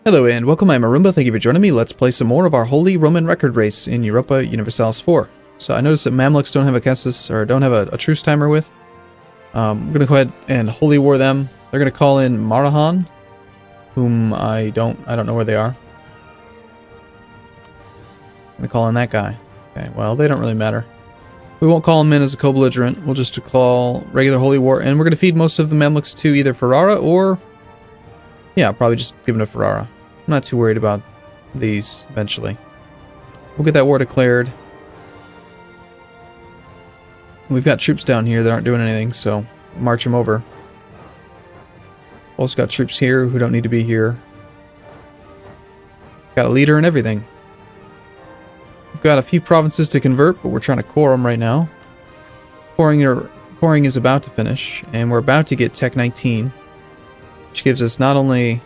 Hello and welcome, I'm Arumba, thank you for joining me. Let's play some more of our Holy Roman Record Race in Europa Universalis IV. So I noticed that Mamluks don't have a Kessis, or don't have a truce timer with. I'm gonna go ahead and Holy War them. They're gonna call in Marahan, whom I don't know where they are. I'm gonna call in that guy. Okay, well, they don't really matter. We won't call him in as a co-belligerent, we'll just call regular Holy War, and we're gonna feed most of the Mamluks to either Ferrara or... yeah, probably just give them to Ferrara. I'm not too worried about these, eventually. We'll get that war declared. We've got troops down here that aren't doing anything, so march them over. Also got troops here who don't need to be here. Got a leader and everything. We've got a few provinces to convert, but we're trying to core them right now. Coring is about to finish, and we're about to get Tech 19. Which gives us not only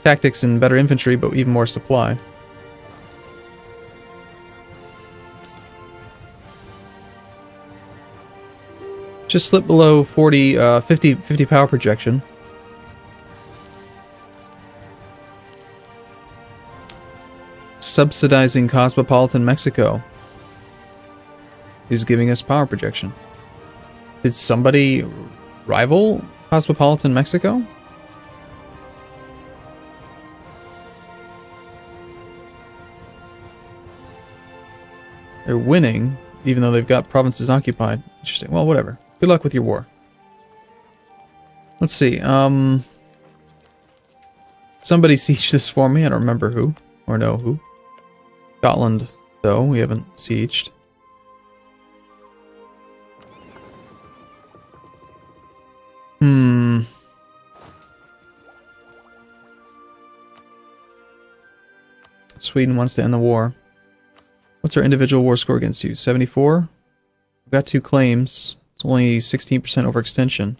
tactics and better infantry, but even more supply. Just slipped below 50 power projection. Subsidizing Cosmopolitan Mexico is giving us power projection. Did somebody rival Cosmopolitan Mexico? They're winning, even though they've got provinces occupied. Interesting. Well, whatever. Good luck with your war. Let's see. Somebody sieged this for me. I don't remember who. Or know who. Scotland, though. We haven't sieged. Sweden wants to end the war. What's our individual war score against you? 74? We've got 2 claims. It's only 16% overextension.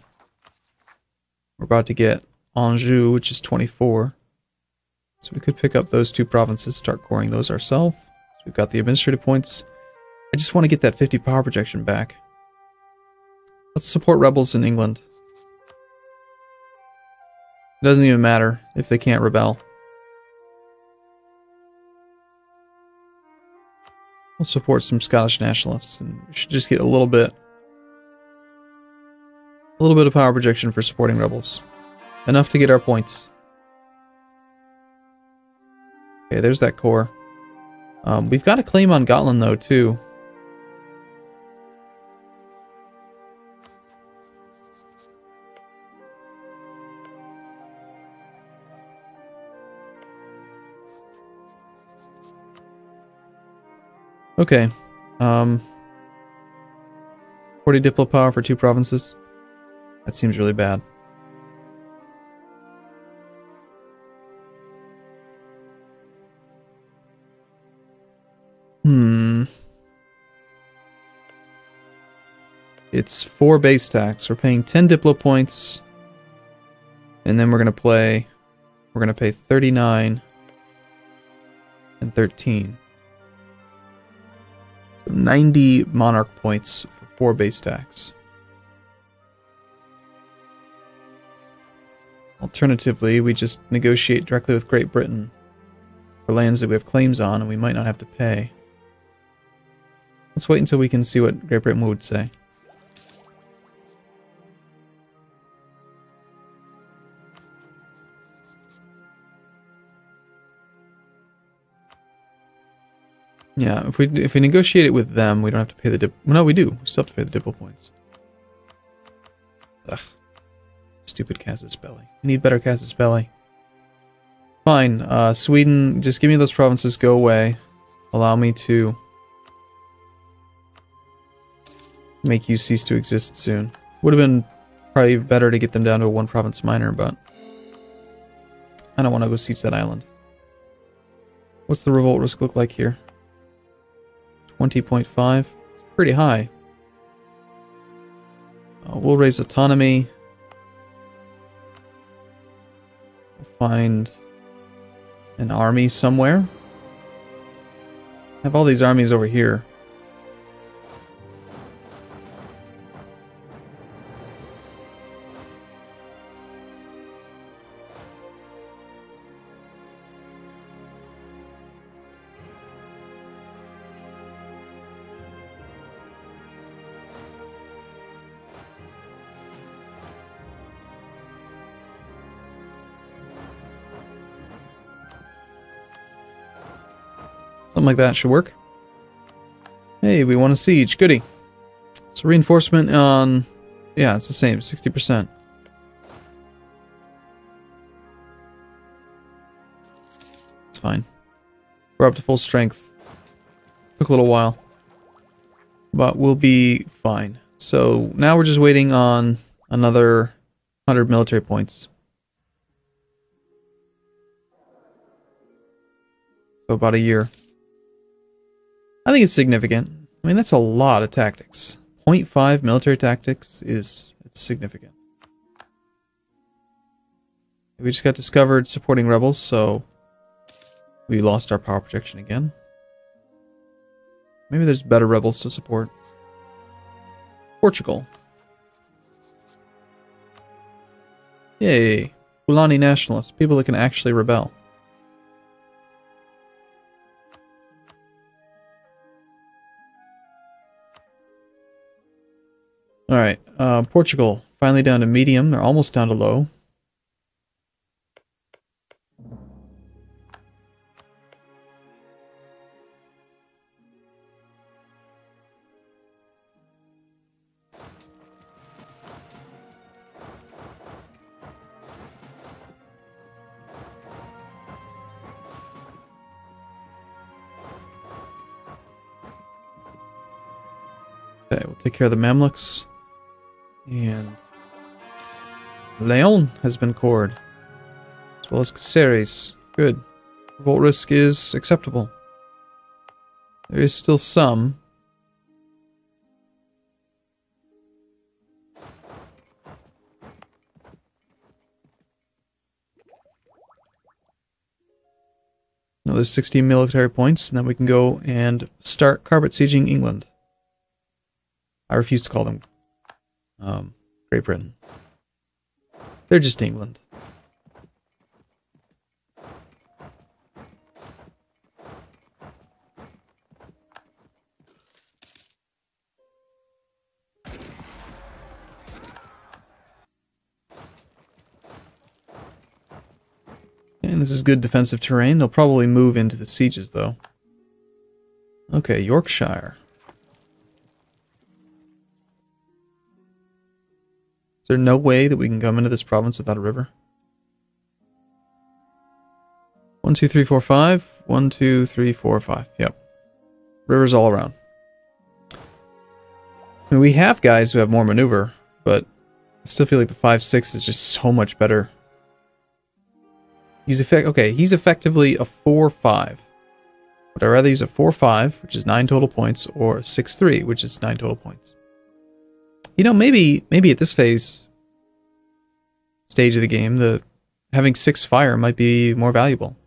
We're about to get Anjou, which is 24. So we could pick up those 2 provinces, start coring those ourselves. So we've got the administrative points. I just want to get that 50 power projection back. Let's support rebels in England. It doesn't even matter if they can't rebel. We'll support some Scottish nationalists, and we should just get a little bit of power projection for supporting rebels. Enough to get our points. Okay, there's that core. We've got a claim on Gotland, though, too. Okay. 40 diplo power for 2 provinces. That seems really bad. It's 4 base tax. We're paying 10 diplo points. And then we're gonna pay 39 and 13. 90 monarch points for 4 base tax. Alternatively, we just negotiate directly with Great Britain for lands that we have claims on and we might not have to pay. Let's wait until we can see what Great Britain would say. Yeah, if we negotiate it with them, we don't have to pay the dip. Well, no, we do. We still have to pay the diplo points. Ugh. Stupid Casus Belli. I need better Casus Belli. Fine. Sweden, just give me those provinces. Go away. Allow me to make you cease to exist soon. Would have been probably better to get them down to a 1 province minor, but I don't want to go siege that island. What's the revolt risk look like here? 20.5. It's pretty high. We'll raise autonomy. We'll find an army somewhere. I have all these armies over here. Something like that should work. Hey, we won a siege. Goody. So reinforcement on... Yeah, it's the same. 60%. It's fine. We're up to full strength. Took a little while. But we'll be fine. So now we're just waiting on another 100 military points. So about a year. I think it's significant. I mean, that's a lot of tactics. 0.5 military tactics it's significant. We just got discovered supporting rebels, so we lost our power projection again. Maybe there's better rebels to support. Portugal. Yay. Fulani nationalists. People that can actually rebel. Alright, Portugal, finally down to medium. They're almost down to low. Okay, we'll take care of the Mamluks. And Leon has been cored, as well as Caceres. Good. Revolt risk is acceptable. There is still some. Another 16 military points, and then we can go and start carpet sieging England. I refuse to call them Great Britain. They're just England. And this is good defensive terrain. They'll probably move into the sieges, though. Okay, Yorkshire. Is there no way that we can come into this province without a river? 1, 2, 3, 4, 5. 1, 2, 3, 4, 5. Yep. Rivers all around. I mean, we have guys who have more maneuver, but I still feel like the 5-6 is just so much better. He's effectively a 4-5. Would I rather use a 4-5, which is 9 total points, or a 6-3, which is 9 total points? You know, maybe at this stage of the game, having 6 fire might be more valuable.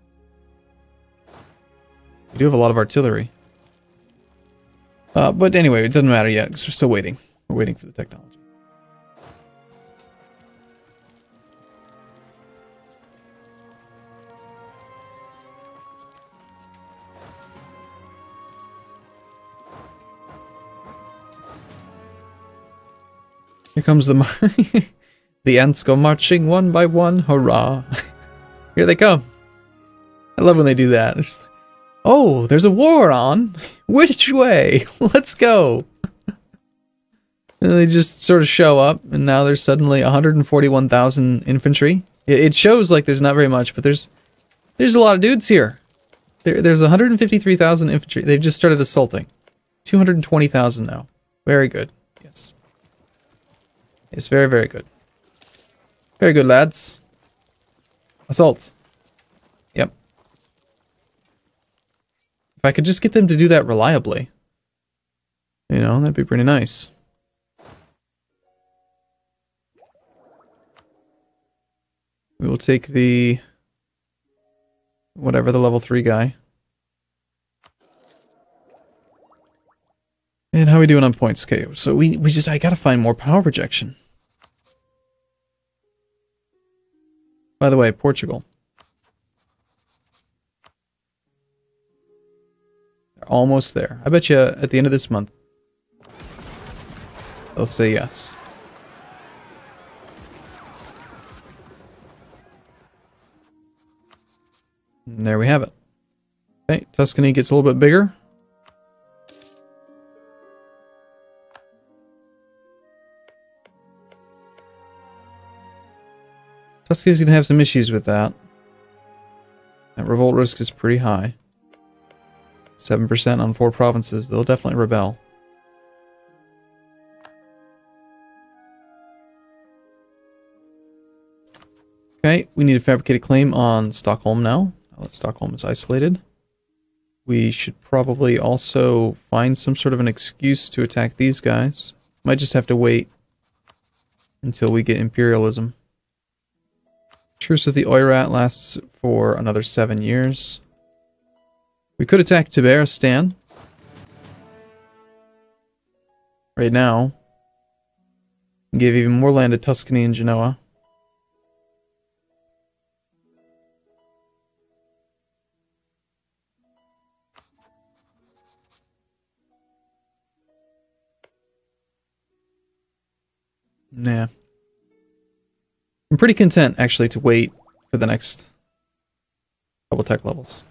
We do have a lot of artillery. But anyway, it doesn't matter yet, because we're still waiting. We're waiting for the technology. Here comes the the ants go marching one by one, hurrah. Here they come. I love when they do that. It's just like, oh, there's a war on. Which way? Let's go. And they just sort of show up, and now there's suddenly 141,000 infantry. It shows like there's not very much, but there's a lot of dudes here. There's 153,000 infantry. They've just started assaulting. 220,000 now. Very good. Yes. It's very, very good. Very good, lads. Assault. Yep. If I could just get them to do that reliably, you know, that'd be pretty nice. We will take the... whatever, the level 3 guy. And how are we doing on points? Okay, so I gotta find more power projection. By the way, Portugal. They're almost there. I bet you at the end of this month, they'll say yes. And there we have it. Okay, Tuscany gets a little bit bigger. Tuscany's gonna have some issues with that. That revolt risk is pretty high. 7% on 4 provinces. They'll definitely rebel. Okay, we need to fabricate a claim on Stockholm now. Now that Stockholm is isolated. We should probably also find some sort of an excuse to attack these guys. Might just have to wait until we get imperialism. Truce with the Oirat lasts for another 7 years. We could attack Tiberistan right now. Give even more land to Tuscany and Genoa. Nah. I'm pretty content, actually, to wait for the next couple tech levels.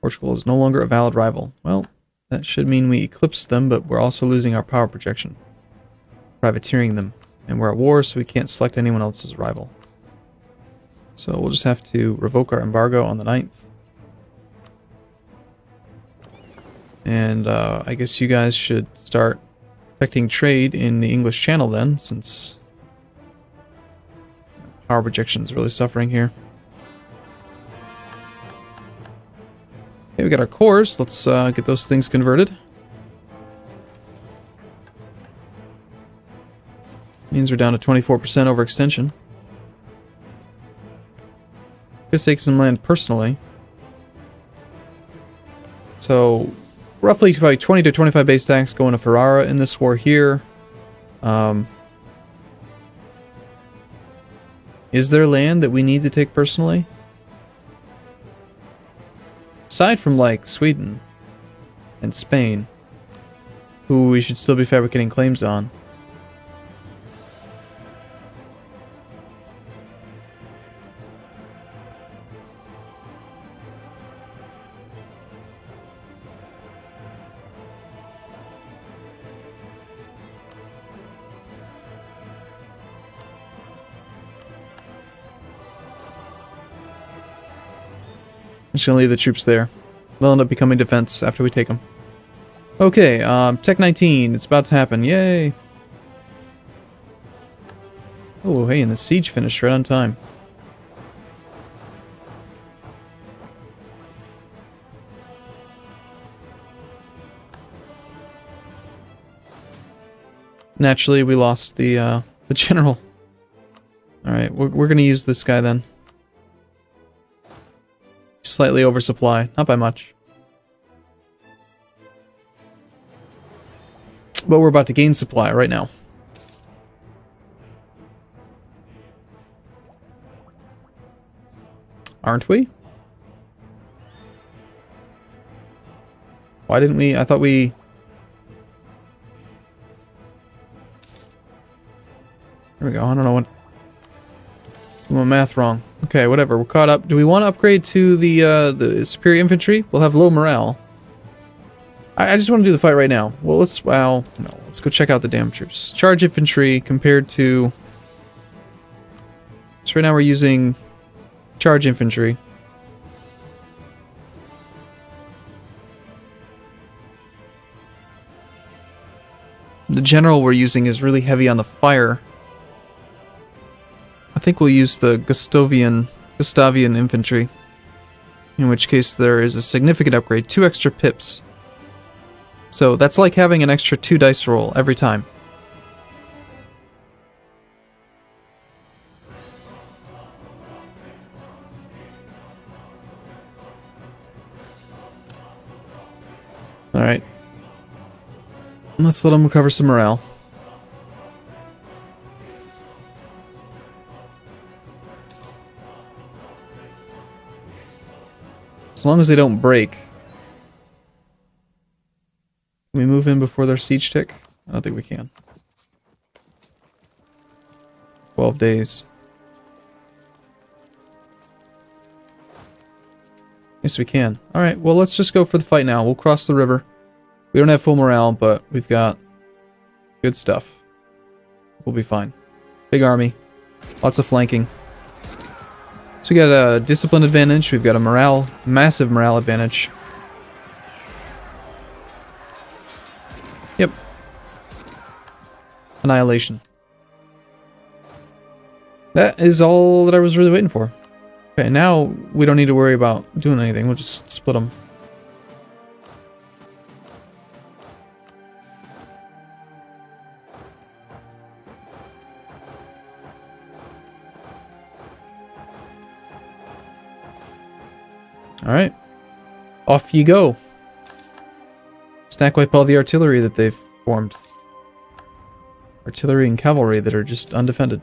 Portugal is no longer a valid rival. Well, that should mean we eclipse them, but we're also losing our power projection. Privateering them. And we're at war, so we can't select anyone else as a rival. So we'll just have to revoke our embargo on the 9th. And I guess you guys should start affecting trade in the English Channel then, since power projection is really suffering here. Okay, we got our cores. Let's get those things converted. Means we're down to 24% overextension. Could take some land personally. So roughly about 20 to 25 base stacks going to Ferrara in this war here. Is there land that we need to take personally? Aside from, like, Sweden and Spain, who we should still be fabricating claims on. I'm just going to leave the troops there. They'll end up becoming defense after we take them. Okay, Tech 19. It's about to happen. Yay! Oh, hey, and the siege finished right on time. Naturally, we lost the general. Alright, we're going to use this guy then. Slightly oversupply, not by much. But we're about to gain supply right now. Aren't we? Why didn't we? I thought we... There we go, I don't know what... I'm math wrong. Okay, whatever. We're caught up. Do we want to upgrade to the superior infantry? We'll have low morale. I just want to do the fight right now. Well, let's go check out the damn troops. Charge infantry compared to... So right now we're using charge infantry. The general we're using is really heavy on the fire. I think we'll use the Gustavian infantry, in which case there is a significant upgrade, 2 extra pips. So that's like having an extra 2 dice roll every time. Alright. Let's let them recover some morale. As long as they don't break. Can we move in before their siege tick? I don't think we can. 12 days. Yes, we can. Alright, well, let's just go for the fight now. We'll cross the river. We don't have full morale, but we've got good stuff. We'll be fine. Big army. Lots of flanking. So we got a discipline advantage. We've got a massive morale advantage. Yep. Annihilation. That is all that I was really waiting for. Okay, now we don't need to worry about doing anything. We'll just split them. Alright. Off you go. Stack wipe all the artillery that they've formed. Artillery and cavalry that are just undefended.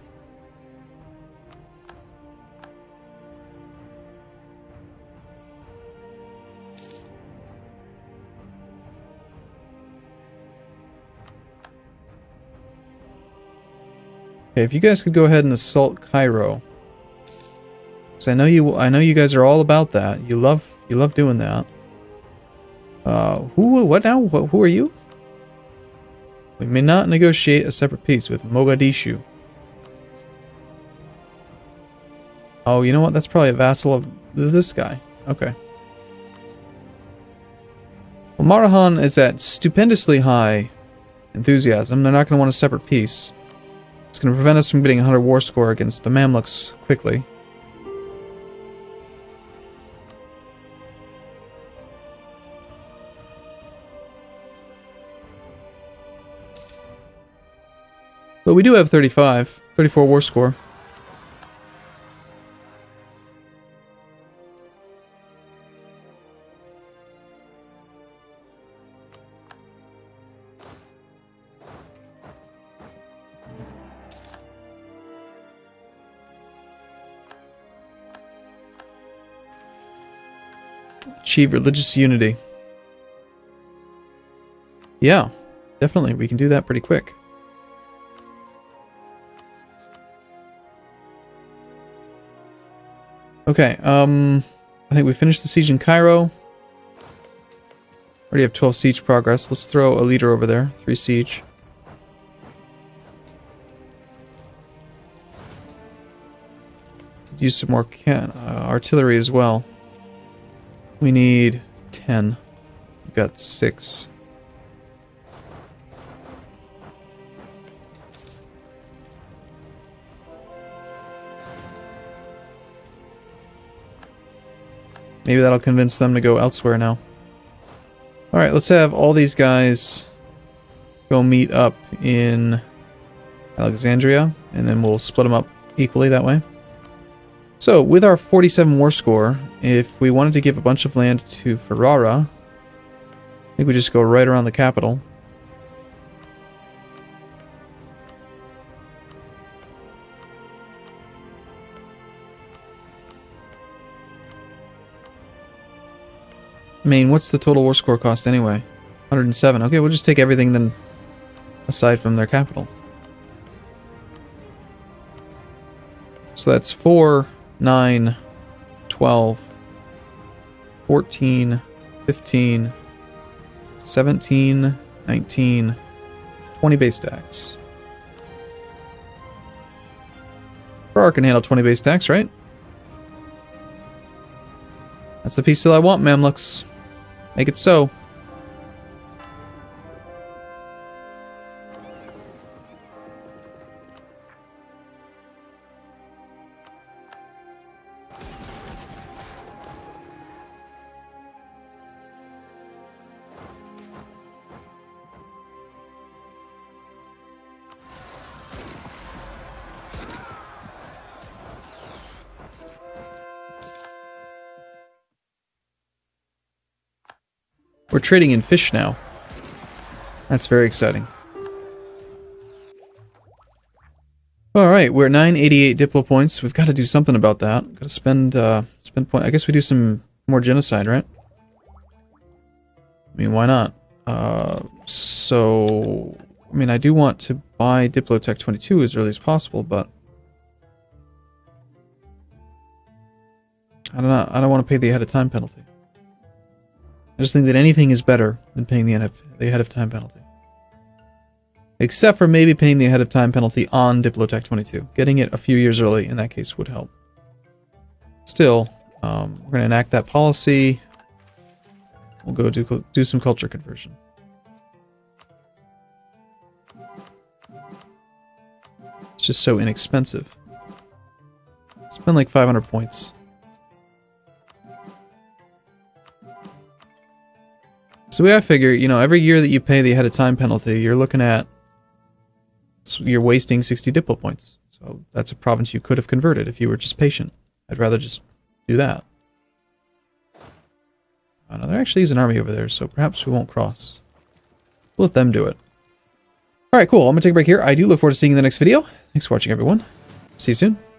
Okay, if you guys could go ahead and assault Cairo. Because I know you guys are all about that. You love doing that. What now? Who are you? We may not negotiate a separate peace with Mogadishu. Oh, you know what? That's probably a vassal of this guy. Okay. Well, Marahan is at stupendously high enthusiasm. They're not going to want a separate peace. It's going to prevent us from getting a 100 war score against the Mamluks quickly. But we do have 34 war score. Achieve religious unity. Yeah, definitely. We can do that pretty quick. Okay, I think we finished the siege in Cairo. Already have 12 siege progress. Let's throw a leader over there. 3 siege. Use some more artillery as well. We need 10. We've got 6. Maybe that'll convince them to go elsewhere now. Alright, let's have all these guys go meet up in Alexandria, and then we'll split them up equally that way. So, with our 47 war score, if we wanted to give a bunch of land to Ferrara, I think we just go right around the capital. I mean, what's the total war score cost anyway? 107. Okay, we'll just take everything then aside from their capital. So that's 4, 9, 12, 14, 15, 17, 19, 20 base stacks. Ferrara can handle 20 base stacks, right? That's the peace deal I want, Mamluks. Make it so. We're trading in fish now. That's very exciting. Alright, we're at 988 Diplo points. We've got to do something about that. Got to spend point. I guess we do some more genocide, right? I mean, why not? So... I mean, I do want to buy Diplotech 22 as early as possible, but... I don't want to pay the ahead of time penalty. I just think that anything is better than paying the ahead of time penalty. Except for maybe paying the ahead of time penalty on Diplotech 22. Getting it a few years early in that case would help. Still, we're going to enact that policy. We'll go do some culture conversion. It's just so inexpensive. Spend like 500 points. So the way I figure, you know, every year that you pay the ahead of time penalty, you're looking at... you're wasting 60 Diplo points. So that's a province you could have converted if you were just patient. I'd rather just do that. Oh no, there actually is an army over there, so perhaps we won't cross. We'll let them do it. Alright, cool. I'm going to take a break here. I do look forward to seeing you in the next video. Thanks for watching, everyone. See you soon.